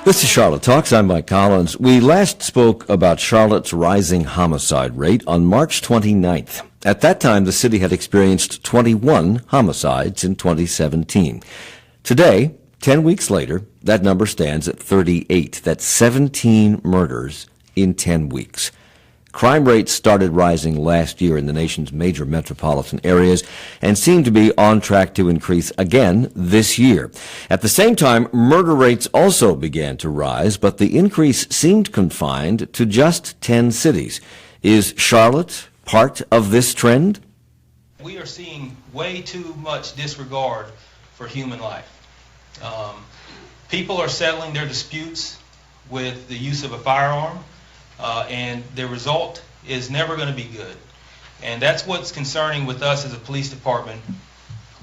This is Charlotte Talks. I'm Mike Collins. We last spoke about Charlotte's rising homicide rate on March 29th. At that time, the city had experienced 21 homicides in 2017. Today, 10 weeks later, that number stands at 38. That's 17 murders in 10 weeks. Crime rates started rising last year in the nation's major metropolitan areas and seem to be on track to increase again this year. At the same time, murder rates also began to rise, but the increase seemed confined to just 10 cities. Is Charlotte part of this trend? We are seeing way too much disregard for human life. People are settling their disputes with the use of a firearm. And the result is never going to be good. And that's what's concerning with us as a police department,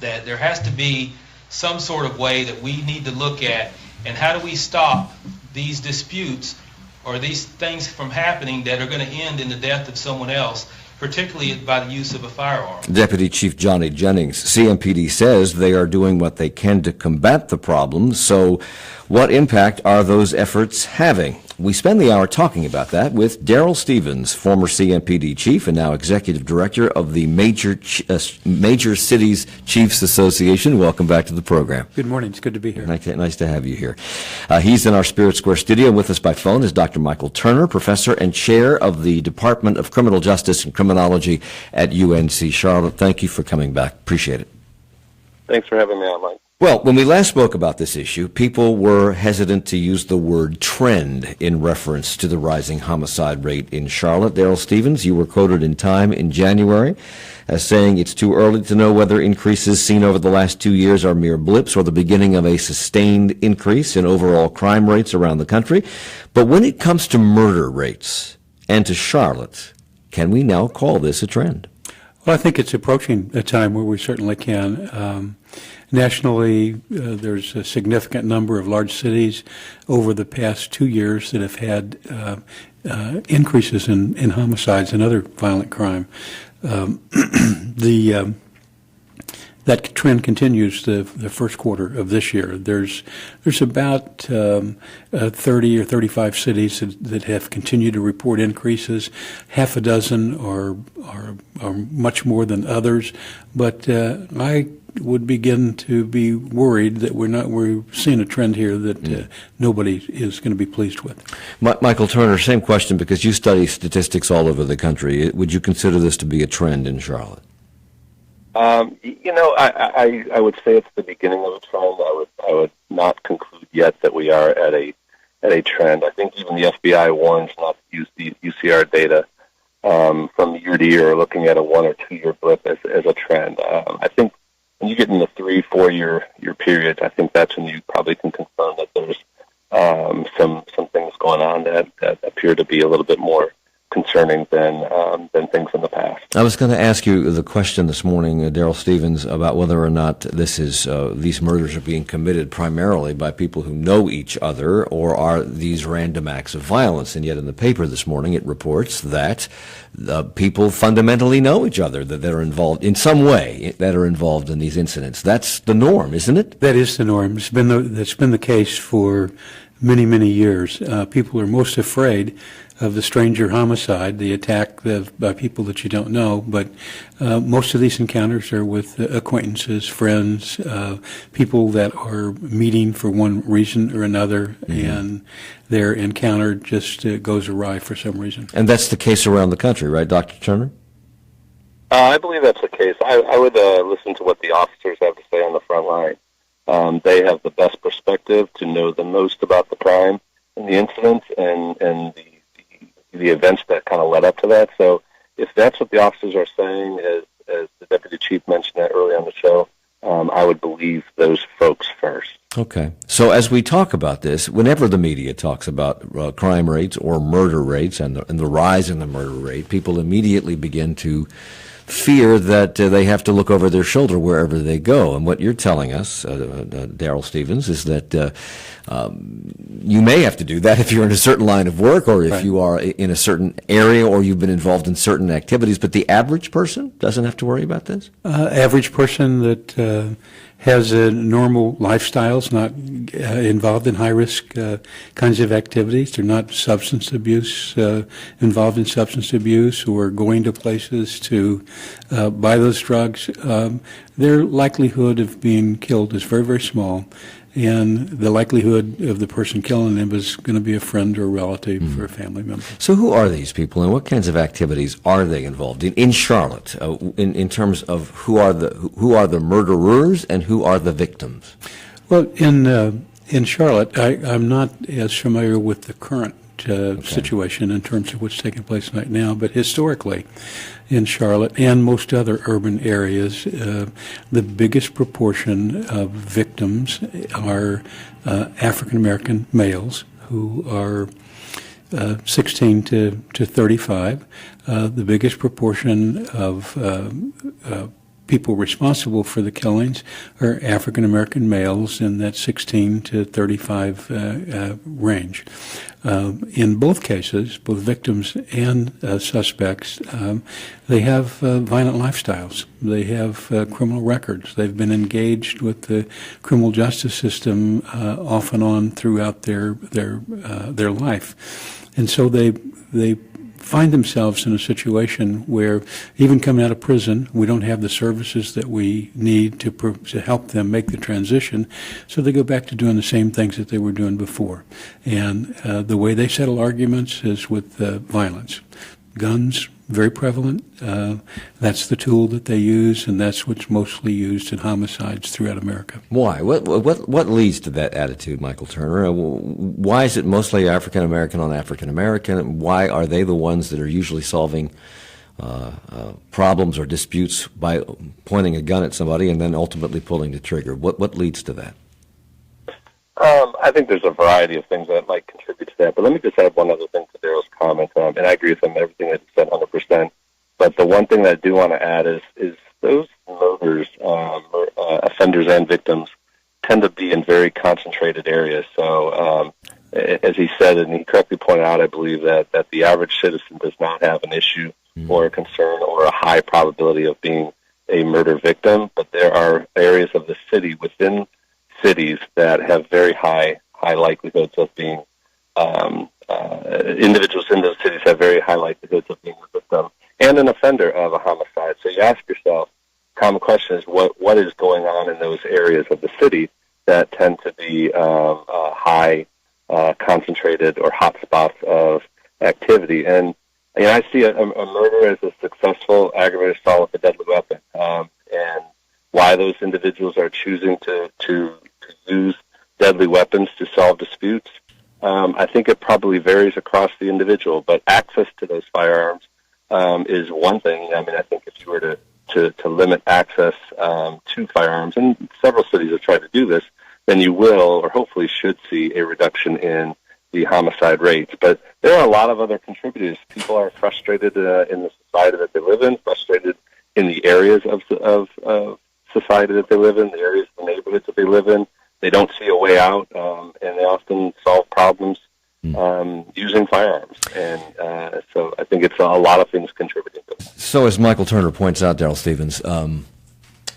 that there has to be some sort of way that we need to look at, and how do we stop these disputes or these things from happening that are going to end in the death of someone else, particularly by the use of a firearm. Deputy Chief Johnny Jennings, CMPD, says they are doing what they can to combat the problem. So what impact are those efforts having? We spend the hour talking about that with Darrell Stevens, former CMPD chief and now executive director of the Major Cities Chiefs Association. Welcome back to the program. Good morning. It's good to be here. Nice to have you here. He's in our Spirit Square studio. With us by phone is Dr. Michael Turner, professor and chair of the Department of Criminal Justice and Criminology at UNC Charlotte. Thank you for coming back. Appreciate it. Thanks for having me on, Mike. Well, when we last spoke about this issue, people were hesitant to use the word trend in reference to the rising homicide rate in Charlotte. Darrell Stevens, you were quoted in Time in January as saying it's too early to know whether increases seen over the last 2 years are mere blips or the beginning of a sustained increase in overall crime rates around the country. But when it comes to murder rates and to Charlotte, can we now call this a trend? Well, I think it's approaching a time where we certainly can. Nationally, there's a significant number of large cities over the past 2 years that have had increases in homicides and other violent crime. That trend continues the first quarter of this year. There's about 30 or 35 cities that have continued to report increases. Half a dozen are much more than others, but I would begin to be worried that we're seeing a trend here that nobody is going to be pleased with. Michael Turner, same question, because you study statistics all over the country. Would you consider this to be a trend in Charlotte? I would say it's the beginning of a trend. I would not conclude yet that we are at a trend. I think even the FBI warns not to use the UCR data from year to year, looking at a 1 or 2 year blip as a trend. I think when you get in the 3-4 year periods, I think that's when you probably can confirm that there's some things going on that appear to be a little bit more concerning than things in the past. I was going to ask you the question this morning, Darrell Stevens, about whether or not these murders are being committed primarily by people who know each other, or are these random acts of violence. And yet in the paper this morning it reports that people fundamentally know each other, that they're involved in some way, that are involved in these incidents. That's the norm, isn't it? That is the norm. That's been the case for many, many years. People are most afraid of the stranger homicide, the attack by people that you don't know, but most of these encounters are with acquaintances, friends, people that are meeting for one reason or another, and their encounter just goes awry for some reason. And that's the case around the country, right, Dr. Turner? I believe that's the case. I would listen to what the officers have to say on the front line. They have the best perspective to know the most about the crime and the incidents and the events that kind of led up to that. So if that's what the officers are saying, as the deputy chief mentioned that early on the show, I would believe those folks first. Okay. So as we talk about this, whenever the media talks about crime rates or murder rates and the rise in the murder rate, people immediately begin to fear that they have to look over their shoulder wherever they go. And what you're telling us, Darrell Stevens, is that you may have to do that if you're in a certain line of work or if you are in a certain area or you've been involved in certain activities. But the average person doesn't have to worry about this? Average person that has a normal lifestyles, not involved in high-risk kinds of activities. They're not substance abuse, involved in substance abuse, or going to places to buy those drugs. Their likelihood of being killed is very, very small. And the likelihood of the person killing them is going to be a friend or a relative or a family member. So who are these people, and what kinds of activities are they involved in Charlotte, in terms of who are the murderers and who are the victims? Well, in Charlotte, I'm not as familiar with the current situation in terms of what's taking place right now, but historically in Charlotte and most other urban areas, the biggest proportion of victims are African American males who are 16 to 35. The biggest proportion of people responsible for the killings are African American males in that 16 to 35 range. In both cases, both victims and suspects, they have violent lifestyles. They have criminal records. They've been engaged with the criminal justice system off and on throughout their life, and so they find themselves in a situation where, even coming out of prison, we don't have the services that we need to help them make the transition, so they go back to doing the same things that they were doing before. And the way they settle arguments is with violence. Guns, very prevalent. That's the tool that they use, and that's what's mostly used in homicides throughout America. Why? What leads to that attitude, Michael Turner? Why is it mostly African American on African American? Why are they the ones that are usually solving problems or disputes by pointing a gun at somebody and then ultimately pulling the trigger? What leads to that? I think there's a variety of things that might contribute to that, but let me just add one other thing to Daryl's comment, and I agree with him, everything that he said 100%, but the one thing that I do want to add is those murders, offenders and victims, tend to be in very concentrated areas. So as he said, and he correctly pointed out, I believe, that the average citizen does not have an issue or a concern or a high probability of being a murder victim, but there are areas of the city within cities that have very high likelihoods of being individuals in those cities have very high likelihoods of being a victim and an offender of a homicide. So you ask yourself, common question is what is going on in those areas of the city that tend to be high concentrated or hot spots of activity. And I see a murder as a successful aggravated assault with a deadly weapon, and why those individuals are choosing to use deadly weapons to solve disputes. I think it probably varies across the individual, but access to those firearms is one thing. I mean, I think if you were to limit access to firearms, and several cities have tried to do this, then you will, or hopefully should, see a reduction in the homicide rates. But there are a lot of other contributors. People are frustrated in the society that they live in, frustrated in the areas of society that they live in, the areas of the neighborhoods that they live in. They don't see a way out, and they often solve problems using firearms. And so I think it's a lot of things contributing to that. So as Michael Turner points out, Daryl Stevens,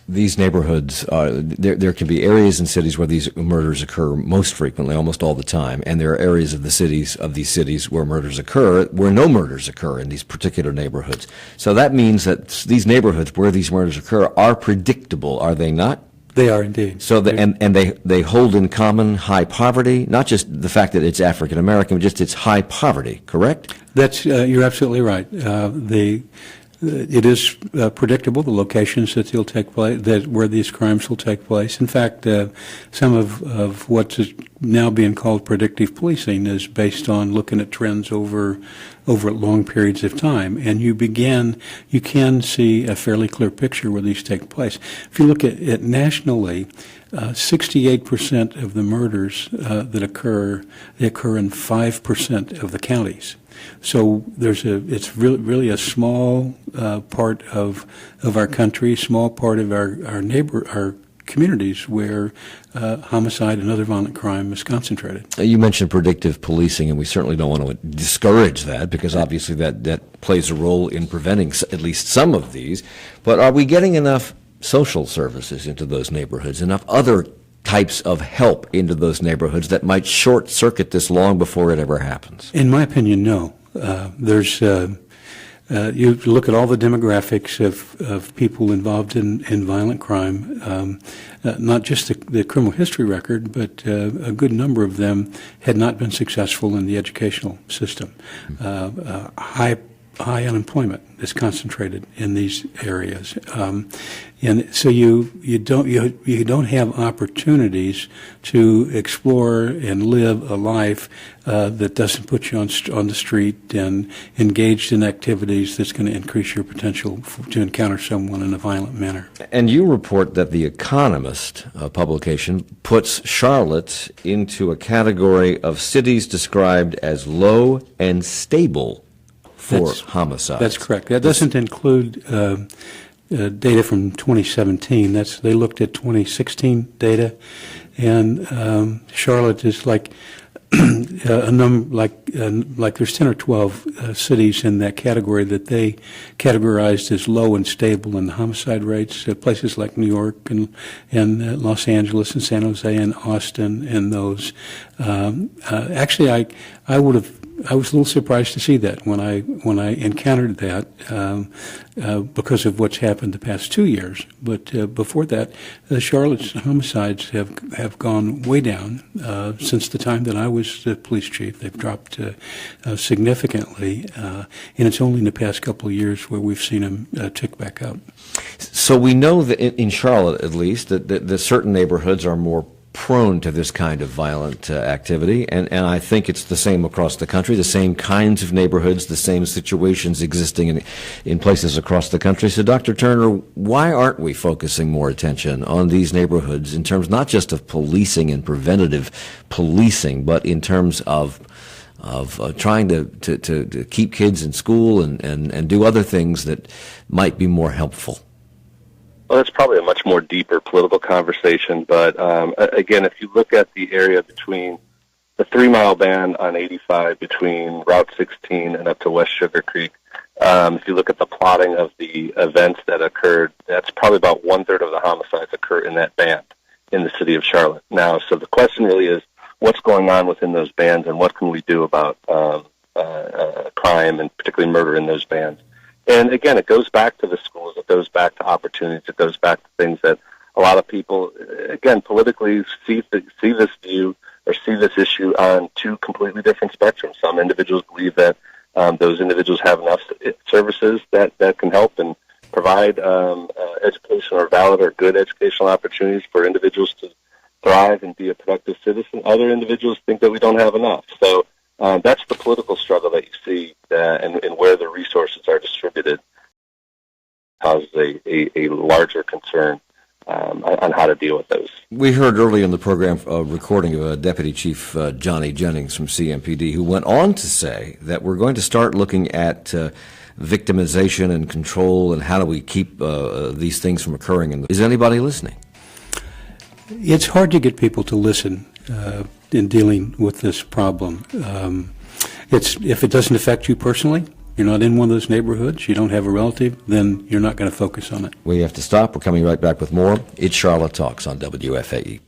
these neighborhoods, there can be areas in cities where these murders occur most frequently, almost all the time, and there are areas of these cities where murders occur, where no murders occur in these particular neighborhoods. So that means that these neighborhoods where these murders occur are predictable, are they not? They are indeed. So they hold in common high poverty, not just the fact that it's African American, but just it's high poverty, correct? That's you're absolutely right. It is predictable, the locations that they'll take place, where these crimes will take place. In fact, some of what's now being called predictive policing is based on looking at trends over long periods of time, and you can see a fairly clear picture where these take place. If you look at it nationally, 68% of the murders that occur, they occur in 5% of the counties. So it's really a small part of our country, small part of our communities where homicide and other violent crime is concentrated. You mentioned predictive policing, and we certainly don't want to discourage that, because obviously that plays a role in preventing at least some of these. But are we getting enough social services into those neighborhoods, enough other types of help into those neighborhoods that might short-circuit this long before it ever happens? In my opinion, no. You look at all the demographics of people involved in violent crime, not just the criminal history record, but a good number of them had not been successful in the educational system. High unemployment is concentrated in these areas, and so you don't have opportunities to explore and live a life that doesn't put you on the street and engaged in activities that's going to increase your potential to encounter someone in a violent manner. And you report that The Economist publication puts Charlotte into a category of cities described as low and stable for homicide. That's correct. That doesn't include data from 2017. They looked at 2016 data, and Charlotte is like a number like there's 10 or 12 cities in that category that they categorized as low and stable in the homicide rates. Places like New York and Los Angeles and San Jose and Austin and those. Actually, I was a little surprised to see that when I encountered that because of what's happened the past 2 years. But before that, Charlotte's homicides have gone way down since the time that I was the police chief. They've dropped significantly, and it's only in the past couple of years where we've seen them tick back up. So we know that in Charlotte, at least, that certain neighborhoods are more prone to this kind of violent activity, and I think it's the same across the country, the same kinds of neighborhoods, the same situations existing in places across the country. So, Dr. Turner, why aren't we focusing more attention on these neighborhoods in terms not just of policing and preventative policing, but in terms of trying to keep kids in school and do other things that might be more helpful? Well, that's probably a much more deeper political conversation. But again, if you look at the area between the 3-mile band on 85 between Route 16 and up to West Sugar Creek, if you look at the plotting of the events that occurred, that's probably about 1/3 of the homicides occur in that band in the city of Charlotte. Now, so the question really is, what's going on within those bands, and what can we do about crime and particularly murder in those bands? And again, it goes back to the schools, it goes back to opportunities, it goes back to things that a lot of people, again, politically see this view or see this issue on two completely different spectrums. Some individuals believe that those individuals have enough services that can help and provide education or valid or good educational opportunities for individuals to thrive and be a productive citizen. Other individuals think that we don't have enough. So that's the political struggle that you see and where the resources are distributed causes a larger concern on how to deal with those. We heard early in the program a recording of Deputy Chief Johnny Jennings from CMPD, who went on to say that we're going to start looking at victimization and control and how do we keep these things from occurring. Is anybody listening? It's hard to get people to listen in dealing with this problem. If it doesn't affect you personally, you're not in one of those neighborhoods, you don't have a relative, then you're not going to focus on it. We have to stop. We're coming right back with more. It's Charlotte Talks on WFAE.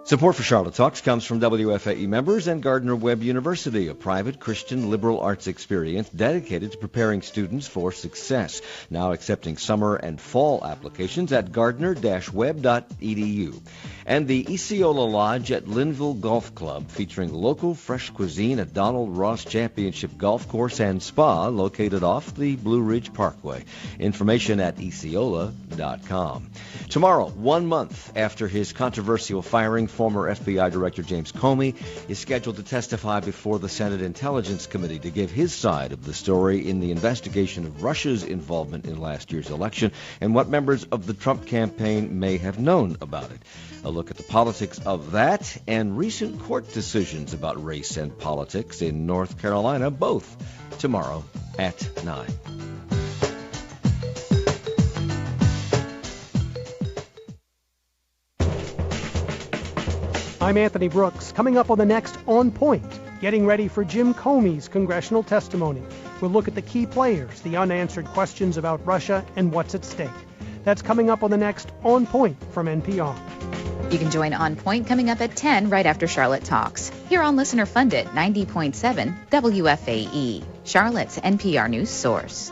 Support for Charlotte Talks comes from WFAE members and Gardner-Webb University, a private Christian liberal arts experience dedicated to preparing students for success. Now accepting summer and fall applications at gardner-webb.edu. And the Esiola Lodge at Linville Golf Club, featuring local fresh cuisine at Donald Ross Championship Golf Course and Spa, located off the Blue Ridge Parkway. Information at esiola.com. Tomorrow, 1 month after his controversial firing, former FBI Director James Comey is scheduled to testify before the Senate Intelligence Committee to give his side of the story in the investigation of Russia's involvement in last year's election and what members of the Trump campaign may have known about it. A look at the politics of that and recent court decisions about race and politics in North Carolina, both tomorrow at 9. I'm Anthony Brooks. Coming up on the next On Point, getting ready for Jim Comey's congressional testimony. We'll look at the key players, the unanswered questions about Russia, and what's at stake. That's coming up on the next On Point from NPR. You can join On Point coming up at 10 right after Charlotte Talks. Here on Listener Funded 90.7 WFAE, Charlotte's NPR news source.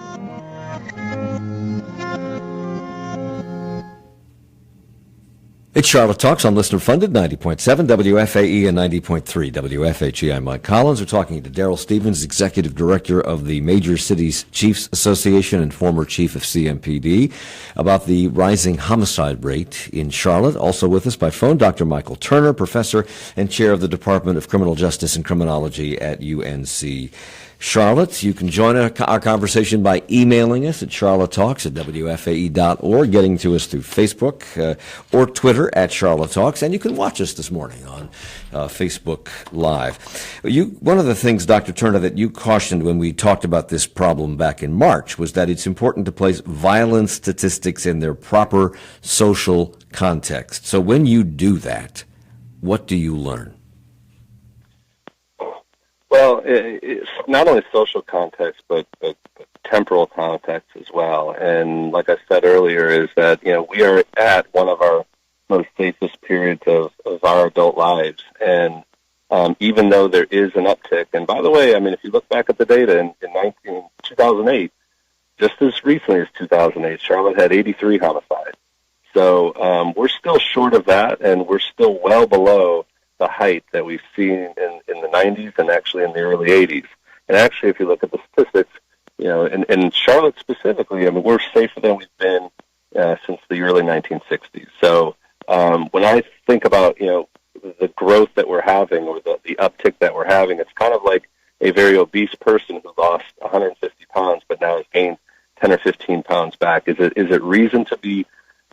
It's Charlotte Talks on Listener Funded, 90.7 WFAE and 90.3 WFHE. I'm Mike Collins. We're talking to Daryl Stevens, Executive Director of the Major Cities Chiefs Association and former Chief of CMPD, about the rising homicide rate in Charlotte. Also with us by phone, Dr. Michael Turner, Professor and Chair of the Department of Criminal Justice and Criminology at UNC Charlotte. You can join our conversation by emailing us at charlottetalks@wfae.org, getting to us through Facebook or Twitter at Charlotte Talks, and you can watch us this morning on Facebook Live. One of the things, Dr. Turner, that you cautioned when we talked about this problem back in March was that it's important to place violence statistics in their proper social context. So when you do that, what do you learn? Well, it's not only social context, but temporal context as well. And like I said earlier, is that, we are at one of our most safest periods of our adult lives. And even though there is an uptick, and by the way, I mean, if you look back at the data in 2008, just as recently as 2008, Charlotte had 83 homicides. So we're still short of that, and we're still well below the height that we've seen in the 90s and actually in the early 80s. And actually, if you look at the statistics, in Charlotte specifically, I mean, we're safer than we've been since the early 1960s. So when I think about, the growth that we're having or the uptick that we're having, it's kind of like a very obese person who lost 150 pounds but now has gained 10 or 15 pounds back. Is it a reason to be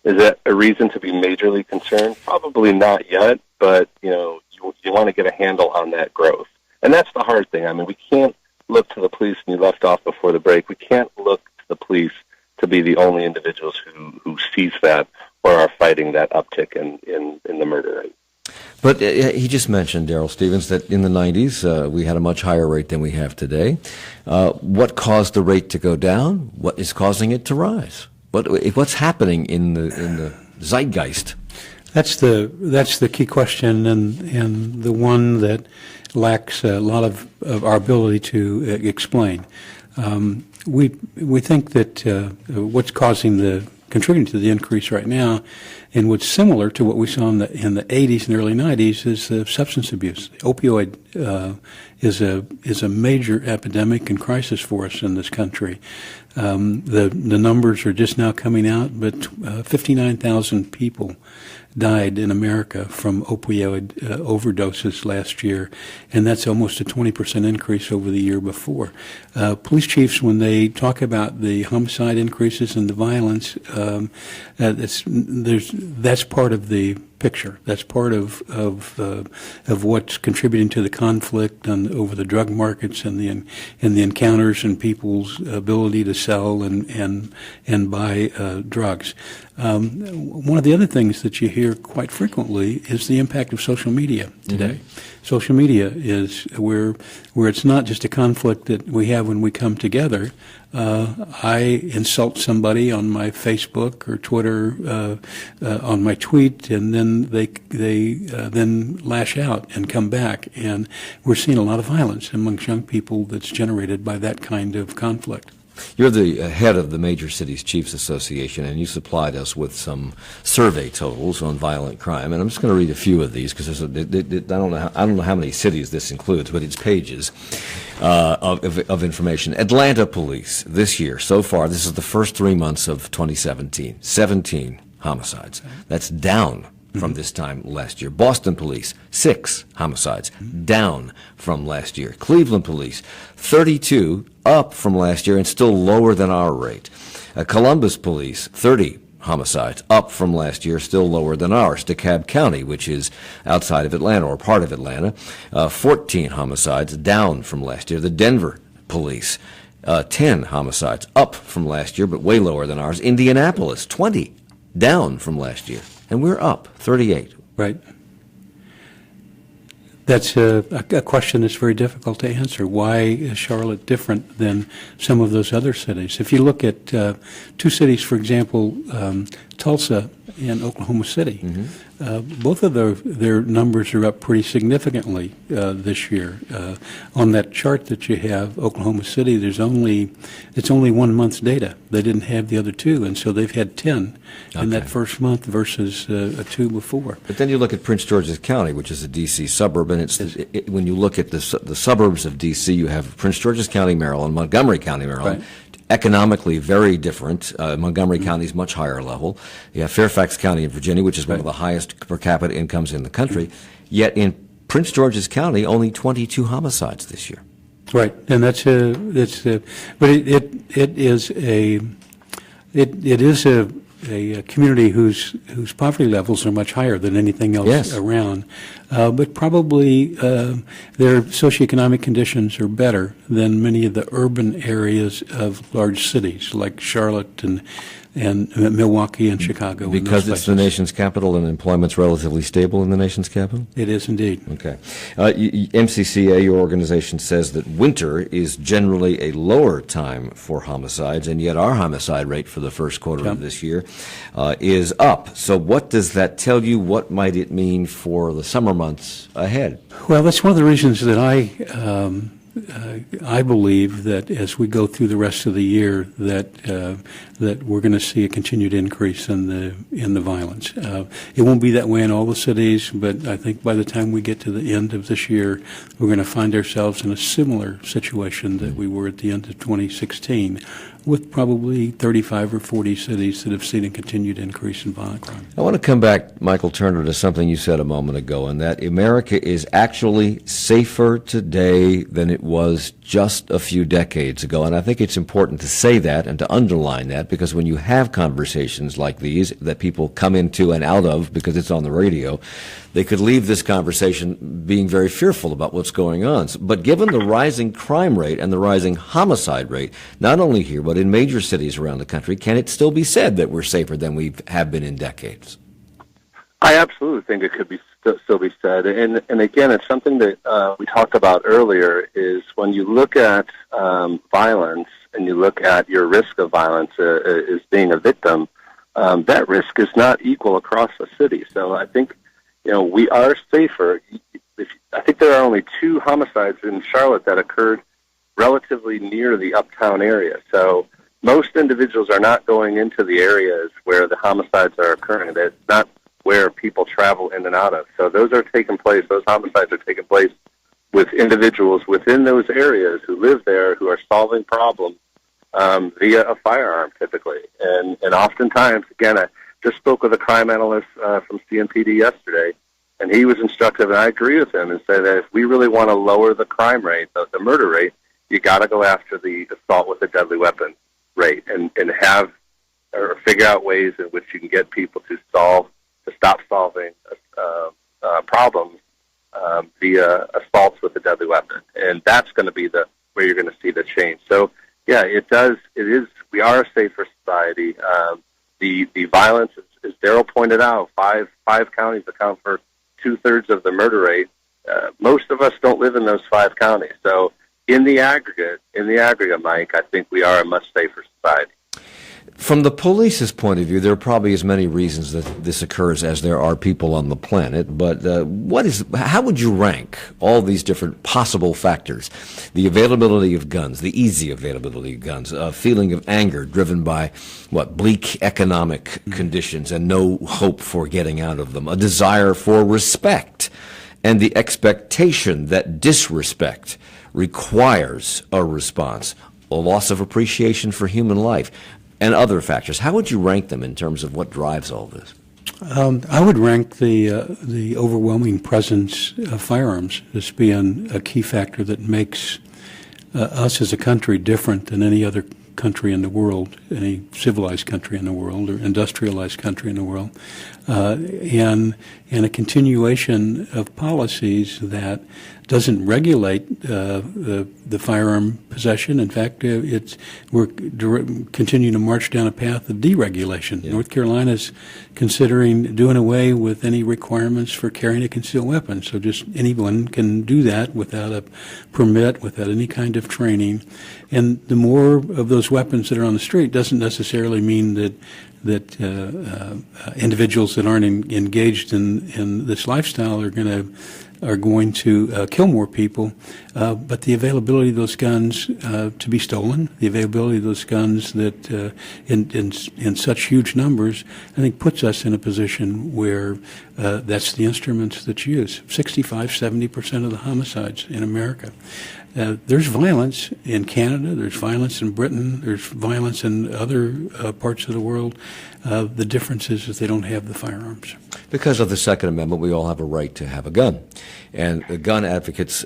majorly concerned? Probably not yet, but you want to get a handle on that growth. And that's the hard thing. I mean, we can't look to the police, and you left off before the break, we can't look to the police to be the only individuals who seize that or are fighting that uptick in the murder rate. But he just mentioned, Daryl Stevens, that in the 90s we had a much higher rate than we have today. What caused the rate to go down? What is causing it to rise? What's happening in the zeitgeist? That's the key question, and the one that lacks a lot of our ability to explain. We think that what's contributing to the increase right now, and what's similar to what we saw in the 80s and early 90s, is substance abuse. Opioid is a major epidemic and crisis for us in this country. The numbers are just now coming out, but 59,000 people died in America from opioid overdoses last year, and that's almost a 20% increase over the year before. Police chiefs, when they talk about the homicide increases and the violence, that's part of the picture. That's part of what's contributing to the conflict over the drug markets and the encounters and people's ability to sell and buy drugs. One of the other things that you hear quite frequently is the impact of social media today. Mm-hmm. Social media is where it's not just a conflict that we have when we come together. I insult somebody on my Facebook or Twitter on my tweet, and then they then lash out and come back, and we're seeing a lot of violence amongst young people that's generated by that kind of conflict. You're the head of the Major Cities Chiefs Association, and you supplied us with some survey totals on violent crime. And I'm just going to read a few of these because I don't know how many cities this includes, but it's pages of information. Atlanta Police this year, so far, this is the first 3 months of 2017, 17 homicides. That's down from this time last year. Boston Police, 6 homicides, down from last year. Cleveland Police, 32, up from last year and still lower than our rate. Columbus Police, 30 homicides, up from last year, still lower than ours. DeKalb County, which is outside of Atlanta or part of Atlanta, 14 homicides, down from last year. The Denver Police, 10 homicides, up from last year, but way lower than ours. Indianapolis, 20, down from last year. And we're up 38. Right. That's a question that's very difficult to answer. Why is Charlotte different than some of those other cities? If you look at two cities, for example, Tulsa and Oklahoma City, both of their numbers are up pretty significantly this year. On that chart that you have, Oklahoma City, it's only 1 month's data. They didn't have the other two, and so they've had 10 in that first month versus a 2 before. But then you look at Prince George's County, which is a D.C. suburb, and when you look at the suburbs of D.C., you have Prince George's County, Maryland, Montgomery County, Maryland. Right. Economically very different. Montgomery County is much higher level. You have Fairfax County in Virginia, which is one of the highest per capita incomes in the country. Yet in Prince George's County, only 22 homicides this year. Right, and but it is a community whose poverty levels are much higher than anything else around, but probably their socioeconomic conditions are better than many of the urban areas of large cities like Charlotte and Milwaukee and Chicago. Because it's the nation's capital and employment's relatively stable in the nation's capital? It is indeed. Okay. MCCA, your organization, says that winter is generally a lower time for homicides, and yet our homicide rate for the first quarter of this year is up. So what does that tell you? What might it mean for the summer months ahead? Well, that's one of the reasons that I believe that as we go through the rest of the year, that we're going to see a continued increase in the violence. It won't be that way in all the cities, but I think by the time we get to the end of this year, we're going to find ourselves in a similar situation that we were at the end of 2016, with probably 35 or 40 cities that have seen a continued increase in violent crime. I want to come back, Michael Turner, to something you said a moment ago, and that America is actually safer today than it was just a few decades ago. And I think it's important to say that and to underline that, because when you have conversations like these that people come into and out of because it's on the radio, they could leave this conversation being very fearful about what's going on. But given the rising crime rate and the rising homicide rate, not only here but in major cities around the country, can it still be said that we're safer than we have been in decades? I absolutely think it could be still be said. And again, it's something that we talked about earlier, is when you look at violence and you look at your risk of violence as being a victim, that risk is not equal across the city. So I think, we are safer. I think there are only 2 homicides in Charlotte that occurred relatively near the uptown area. So most individuals are not going into the areas where the homicides are occurring. That's not where people travel in and out of. So those homicides are taking place with individuals within those areas who live there, who are solving problems via a firearm typically. And oftentimes, again, I just spoke with a crime analyst from CMPD yesterday, and he was instructive, and I agree with him, and said that if we really want to lower the crime rate, the murder rate, you got to go after the assault with a deadly weapon rate and have or figure out ways in which you can get people to stop solving problems via assaults with a deadly weapon, and that's going to be where you're going to see the change. So, yeah, it is. We are a safer society. The violence, as Daryl pointed out, five counties account for 2/3 of the murder rate. Most of us don't live in those 5 counties, so. In the aggregate, Mike, I think we are a much safer society. From the police's point of view, there are probably as many reasons that this occurs as there are people on the planet, but how would you rank all these different possible factors? The availability of guns, the easy availability of guns, a feeling of anger driven by, bleak economic conditions and no hope for getting out of them, a desire for respect, and the expectation that disrespect requires a response, a loss of appreciation for human life, and other factors. How would you rank them in terms of what drives all this? I would rank the overwhelming presence of firearms as being a key factor that makes us as a country different than any other country in the world, any civilized country in the world or industrialized country in the world, and a continuation of policies that doesn't regulate the firearm possession. In fact, we're continuing to march down a path of deregulation. North Carolina's considering doing away with any requirements for carrying a concealed weapon. So just anyone can do that without a permit, without any kind of training. And the more of those weapons that are on the street doesn't necessarily mean that individuals that aren't engaged in this lifestyle are going to kill more people, but the availability of those guns to be stolen, the availability of those guns that in such huge numbers, I think puts us in a position where that's the instruments that's used. 65-70% of the homicides in America. There's violence in Canada, there's violence in Britain, there's violence in other parts of the world. The difference is that they don't have the firearms. Because of the Second Amendment, we all have a right to have a gun. And the gun advocates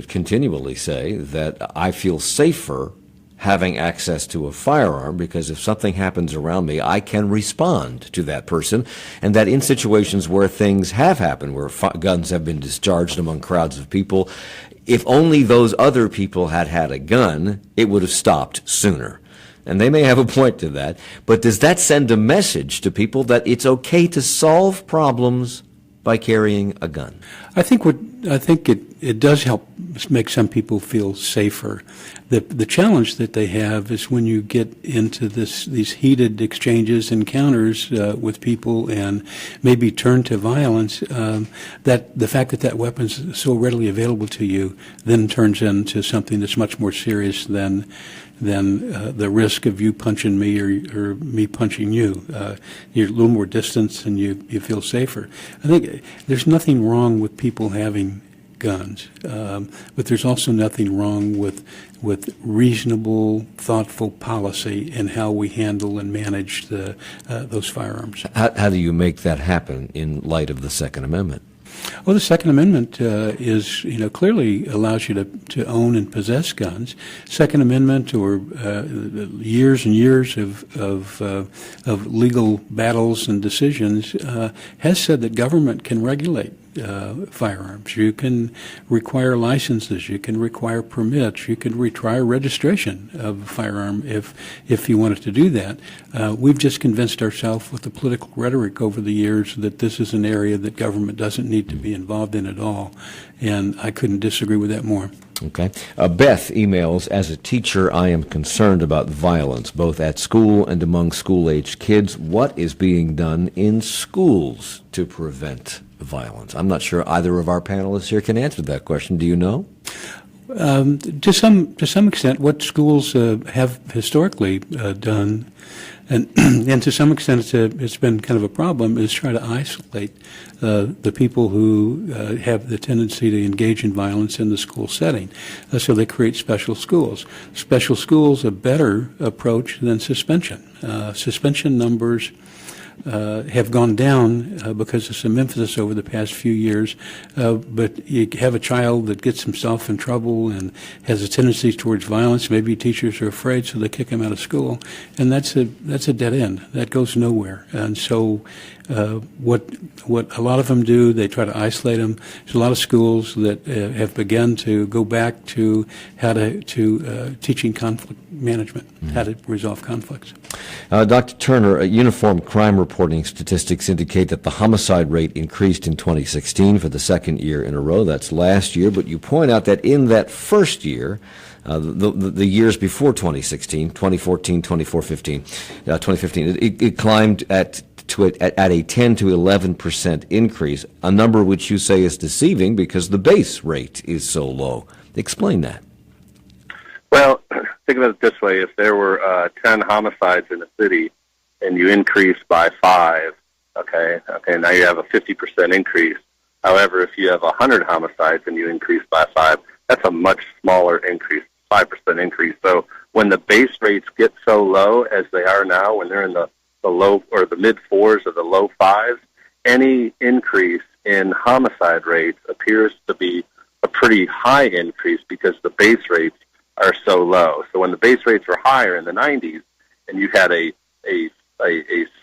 continually say that I feel safer having access to a firearm because if something happens around me, I can respond to that person. And that in situations where things have happened, where guns have been discharged among crowds of people, if only those other people had had a gun, it would have stopped sooner. And they may have a point to that, but does that send a message to people that it's okay to solve problems by carrying a gun? I think it does help make some people feel safer. The challenge that they have is when you get into these heated exchanges, encounters with people, and maybe turn to violence. That the fact that weapon's so readily available to you then turns into something that's much more serious than the risk of you punching me or me punching you. You're a little more distance and you feel safer. I think there's nothing wrong with people having guns, but there's also nothing wrong with reasonable, thoughtful policy in how we handle and manage those firearms. How do you make that happen in light of the Second Amendment? Well, the Second Amendment is, clearly allows you to own and possess guns. Second Amendment, or years and years of legal battles and decisions, has said that government can regulate firearms. You can require licenses. You can require permits. You can require registration of a firearm if you wanted to do that. We've just convinced ourselves with the political rhetoric over the years that this is an area that government doesn't need to be involved in at all, and I couldn't disagree with that more. Okay. Beth emails, as a teacher, I am concerned about violence, both at school and among school-aged kids. What is being done in schools to prevent violence? I'm not sure either of our panelists here can answer that question. Do you know? To some extent, what schools have historically done, and to some extent it's been kind of a problem, is try to isolate the people who have the tendency to engage in violence in the school setting. So they create special schools. Special schools a better approach than suspension. Suspension numbers have gone down because of some emphasis over the past few years, but you have a child that gets himself in trouble and has a tendency towards violence. Maybe teachers are afraid, so they kick him out of school, and that's a dead end. That goes nowhere. And so what a lot of them do, they try to isolate them. There's a lot of schools that have begun to go back to teaching conflict management, how to resolve conflicts. Dr. Turner, uniform crime reporting statistics indicate that the homicide rate increased in 2016 for the second year in a row. That's last year, but you point out that in that first year, the years before 2016, 2014, 2015, it climbed at a 10 to 11% increase, a number which you say is deceiving because the base rate is so low. Explain that. Well, think about it this way. If there were 10 homicides in a city and you increase by 5, okay, now you have a 50% increase. However, if you have 100 homicides and you increase by 5, that's a much smaller increase, 5% increase. So when the base rates get so low as they are now, when they're in the low or the mid 4s or the low 5s, any increase in homicide rates appears to be a pretty high increase because the base rates are so low. So when the base rates were higher in the 90s and you had a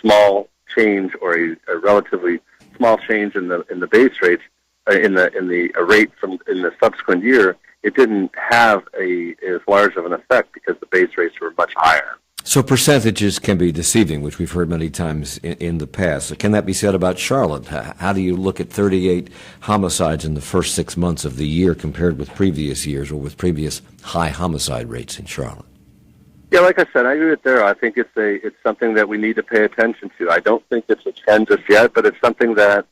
small change or a relatively small change in the base rates, in the rate in the subsequent year, it didn't have as large of an effect because the base rates were much higher. So percentages can be deceiving, which we've heard many times in the past. So can that be said about Charlotte? How do you look at 38 homicides in the first 6 months of the year compared with previous years or with previous high homicide rates in Charlotte? Yeah, like I said, I agree with Darryl. I think it's something that we need to pay attention to. I don't think it's a trend just yet, but it's something that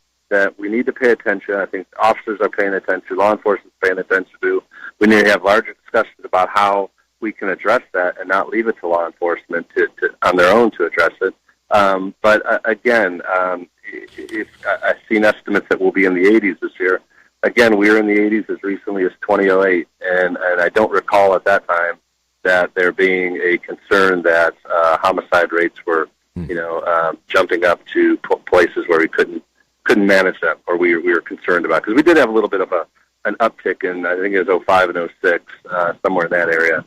we need to pay attention. I think officers are paying attention, law enforcement is paying attention to. We need to have larger discussions about how we can address that and not leave it to law enforcement to on their own to address it. But again, if I've seen estimates that we'll be in the 80s this year. Again, we were in the 80s as recently as 2008, and I don't recall at that time that there being a concern that homicide rates were, jumping up to places where we couldn't manage them, or we were concerned about. Because we did have a little bit of an uptick in, I think it was 05 and 06, somewhere in that area,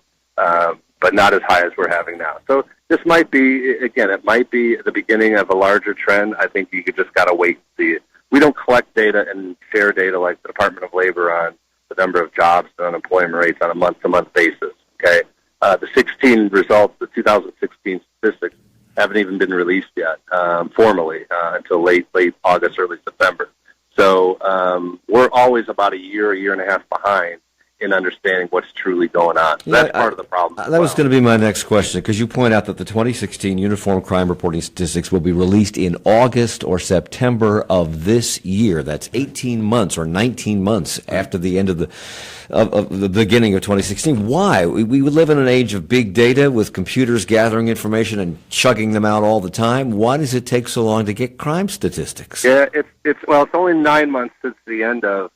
but not as high as we're having now. So this might be, again, it might be the beginning of a larger trend. I think you just got to wait and see it. We don't collect data and share data like the Department of Labor on the number of jobs and unemployment rates on a month-to-month basis, okay? The 2016 statistics haven't even been released yet formally until late August, early September. So we're always about a year and a half behind in understanding what's truly going on. So that's part of the problem. That was going to be my next question, because you point out that the 2016 Uniform Crime Reporting Statistics will be released in August or September of this year. That's 18 months or 19 months after the end of the beginning of 2016. Why? We live in an age of big data with computers gathering information and chugging them out all the time. Why does it take so long to get crime statistics? Yeah, it's only 9 months since the end of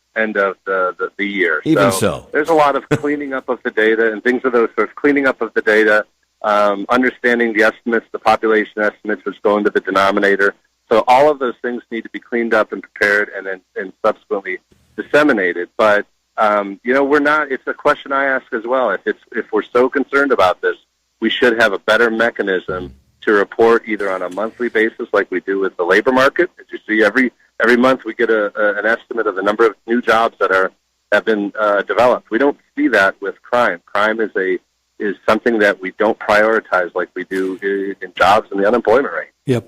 the year. Even so. There's a lot of cleaning up of the data and things of those sorts, cleaning up of the data, understanding the estimates, the population estimates, which go into the denominator. So all of those things need to be cleaned up and prepared and subsequently disseminated. But, we're not, it's a question I ask as well. If we're so concerned about this, we should have a better mechanism to report either on a monthly basis like we do with the labor market. As you see, every month we get an estimate of the number of new jobs that have been developed. We don't see that with crime. Crime is something that we don't prioritize like we do in jobs and the unemployment rate. Yeah,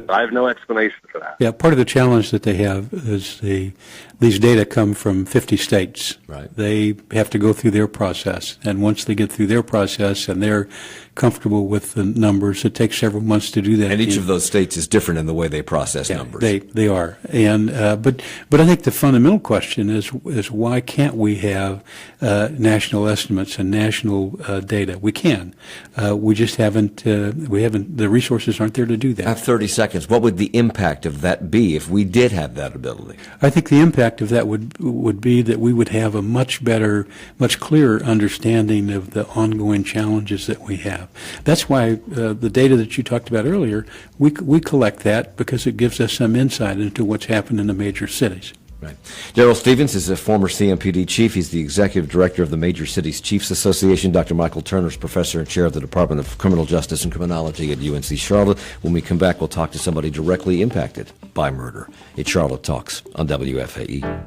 I have no explanation for that. Yeah, part of the challenge that they have is these data come from 50 states. Right. They have to go through their process, and once they get through their process and they're comfortable with the numbers, it takes several months to do that. And each of those states is different in the way they process numbers. They are, and but I think the fundamental question is why can't we have national estimates and national data? We can. We just haven't. The resources aren't there to do that. I have 30 seconds. What would the impact of that be if we did have that ability? I think the impact of that would be that we would have a much better, much clearer understanding of the ongoing challenges that we have. That's why the data that you talked about earlier, we collect that because it gives us some insight into what's happened in the major cities. Right. Darryl Stevens is a former CMPD chief. He's the executive director of the Major Cities Chiefs Association. Dr. Michael Turner is professor and chair of the Department of Criminal Justice and Criminology at UNC Charlotte. When we come back, we'll talk to somebody directly impacted by murder. It's Charlotte Talks on WFAE.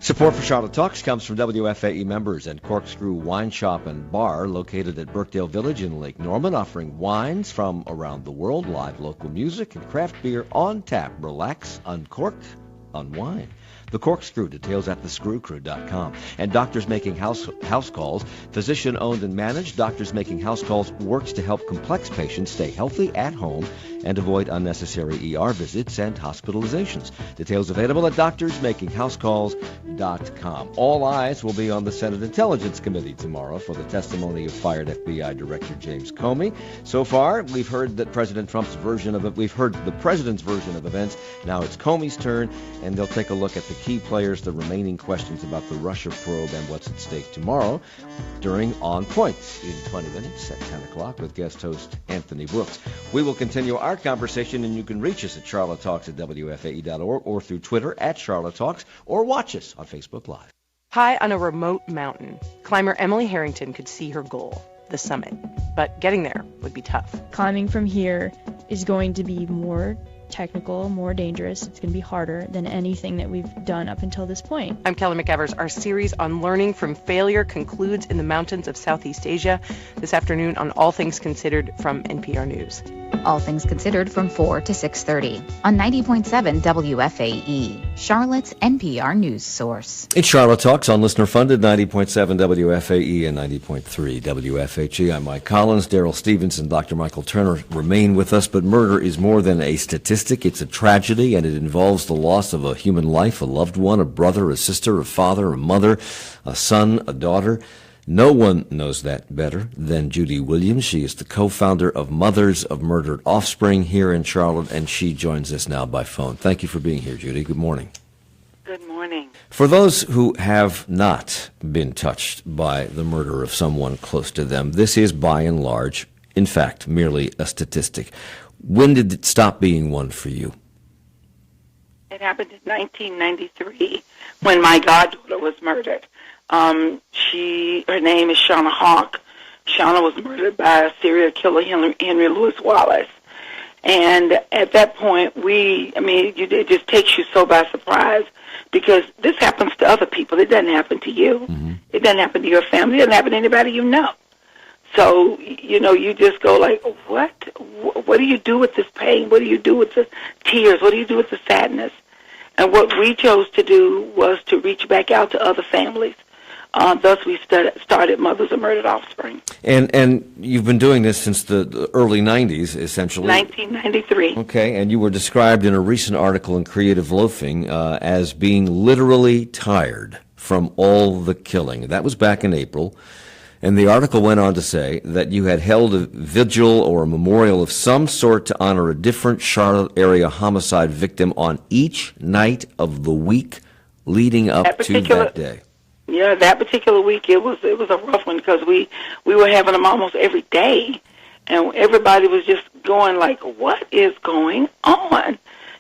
Support for Charlotte Talks comes from WFAE members and Corkscrew Wine Shop and Bar, located at Birkdale Village in Lake Norman, offering wines from around the world, live local music, and craft beer on tap. Relax, uncork, unwind. The Corkscrew, details at thescrewcrew.com. And Doctors Making House Calls, physician-owned and managed. Doctors Making House Calls works to help complex patients stay healthy at home and avoid unnecessary ER visits and hospitalizations. Details available at doctorsmakinghousecalls.com. All eyes will be on the Senate Intelligence Committee tomorrow for the testimony of fired FBI Director James Comey. So far, we've heard the president's version of events. Now it's Comey's turn, and they'll take a look at the key players, the remaining questions about the Russia probe, and what's at stake tomorrow during On Point in 20 minutes at 10 o'clock with guest host Anthony Brooks. We will continue our conversation, and you can reach us at charlottetalks@wfae.org or through Twitter at Charlotte Talks, or watch us on Facebook Live. High on a remote mountain, climber Emily Harrington could see her goal. the summit. But getting there would be tough. Climbing from here is going to be more technical, more dangerous. It's going to be harder than anything that we've done up until this point. I'm Kelly McEvers. Our series on learning from failure concludes in the mountains of Southeast Asia this afternoon on All Things Considered from NPR News. All Things Considered from 4 to 6:30 on 90.7 WFAE, Charlotte's NPR news source. It's Charlotte Talks on listener-funded 90.7 WFAE and 90.3 WFHE. I'm Mike Collins. Daryl Stevenson, Dr. Michael Turner remain with us, but murder is more than a statistic. It's a tragedy, and it involves the loss of a human life, a loved one, a brother, a sister, a father, a mother, a son, a daughter. No one knows that better than Judy Williams. She is the co-founder of Mothers of Murdered Offspring here in Charlotte, and she joins us now by phone. Thank you for being here, Judy. Good morning. Good morning. For those who have not been touched by the murder of someone close to them, this is by and large, in fact, merely a statistic. When did it stop being one for you? It happened in 1993 when my goddaughter was murdered. Her name is Shauna Hawk. Shauna was murdered by a serial killer, Henry Louis Wallace. And at that point, it just takes you so by surprise because this happens to other people. It doesn't happen to you. Mm-hmm. It doesn't happen to your family. It doesn't happen to anybody you know. So, you just go like, what? What do you do with this pain? What do you do with the tears? What do you do with the sadness? And what we chose to do was to reach back out to other families. Thus, we started Mothers of Murdered Offspring. And you've been doing this since the early 90s, essentially. 1993. Okay, and you were described in a recent article in Creative Loafing as being literally tired from all the killing. That was back in April. And the article went on to say that you had held a vigil or a memorial of some sort to honor a different Charlotte area homicide victim on each night of the week leading up to that day. Yeah, that particular week it was a rough one because we were having them almost every day, and everybody was just going like, "What is going on?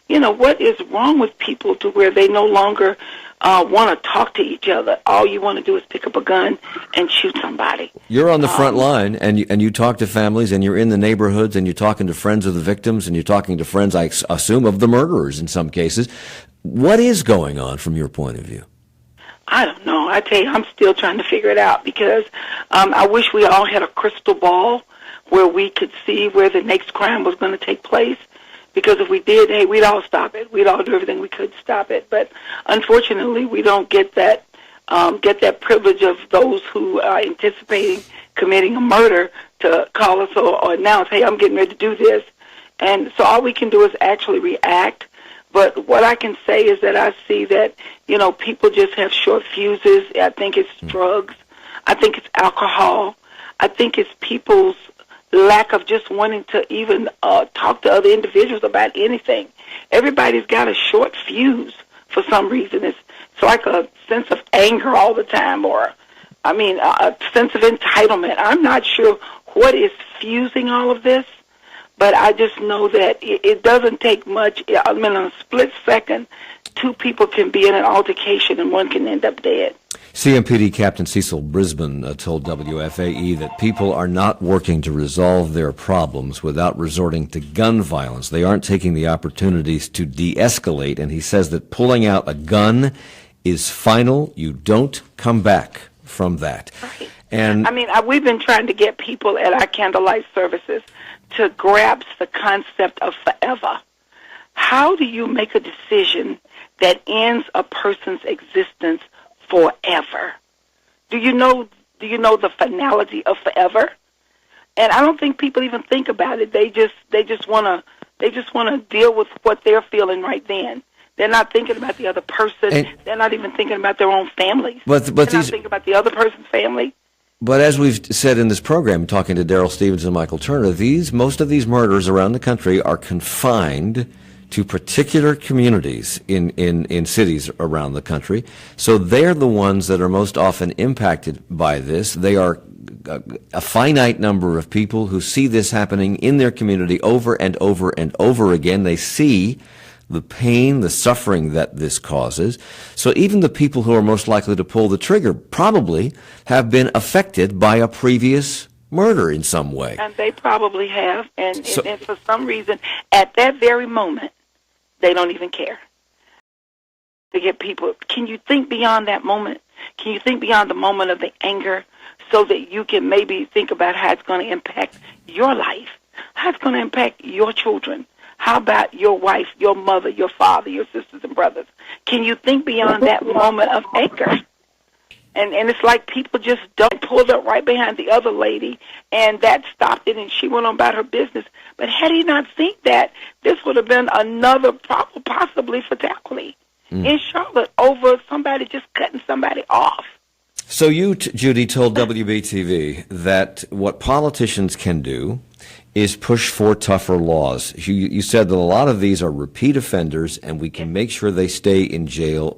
What is wrong with people to where they no longer want to talk to each other? All you want to do is pick up a gun and shoot somebody." You're on the front line, and you talk to families, and you're in the neighborhoods, and you're talking to friends of the victims, and you're talking to friends, I assume, of the murderers in some cases. What is going on from your point of view? I don't know. I tell you, I'm still trying to figure it out because I wish we all had a crystal ball where we could see where the next crime was going to take place. Because if we did, hey, we'd all stop it. We'd all do everything we could to stop it. But unfortunately, we don't get that privilege of those who are anticipating committing a murder to call us or announce, hey, I'm getting ready to do this. And so all we can do is actually react. But what I can say is that I see that, people just have short fuses. I think it's drugs. I think it's alcohol. I think it's people's lack of just wanting to even talk to other individuals about anything. Everybody's got a short fuse for some reason. It's like a sense of anger all the time or, a sense of entitlement. I'm not sure what is fusing all of this. But I just know that it doesn't take much. In a split second, two people can be in an altercation and one can end up dead. CMPD Captain Cecil Brisbane told WFAE that people are not working to resolve their problems without resorting to gun violence. They aren't taking the opportunities to de-escalate, and he says that pulling out a gun is final. You don't come back from that. Right. And we've been trying to get people at our candlelight services to grasp the concept of forever. How do you make a decision that ends a person's existence forever? Do you know the finality of forever? And I don't think people even think about it. They just want to deal with what they're feeling right then. They're not thinking about the other person. They're not even thinking about their own families. They're not thinking about the other person's family. But as we've said in this program, talking to Daryl Stevenson and Michael Turner, most of these murders around the country are confined to particular communities in cities around the country. So they're the ones that are most often impacted by this. They are a finite number of people who see this happening in their community over and over and over again. They see the pain, the suffering that this causes. So even the people who are most likely to pull the trigger probably have been affected by a previous murder in some way. And they probably have, and So- for some reason, at that very moment, they don't even care. To get people, can you think beyond that moment? Can you think beyond the moment of the anger so that you can maybe think about how it's going to impact your life, how it's going to impact your children? How about your wife, your mother, your father, your sisters and brothers? Can you think beyond that moment of anger? And it's like people just pulled up right behind the other lady, and that stopped it, and she went on about her business. But had he not seen that, this would have been another possibly fatality in Charlotte over somebody just cutting somebody off. So you, Judy, told WBTV that what politicians can do is push for tougher laws. You said that a lot of these are repeat offenders, and we can make sure they stay in jail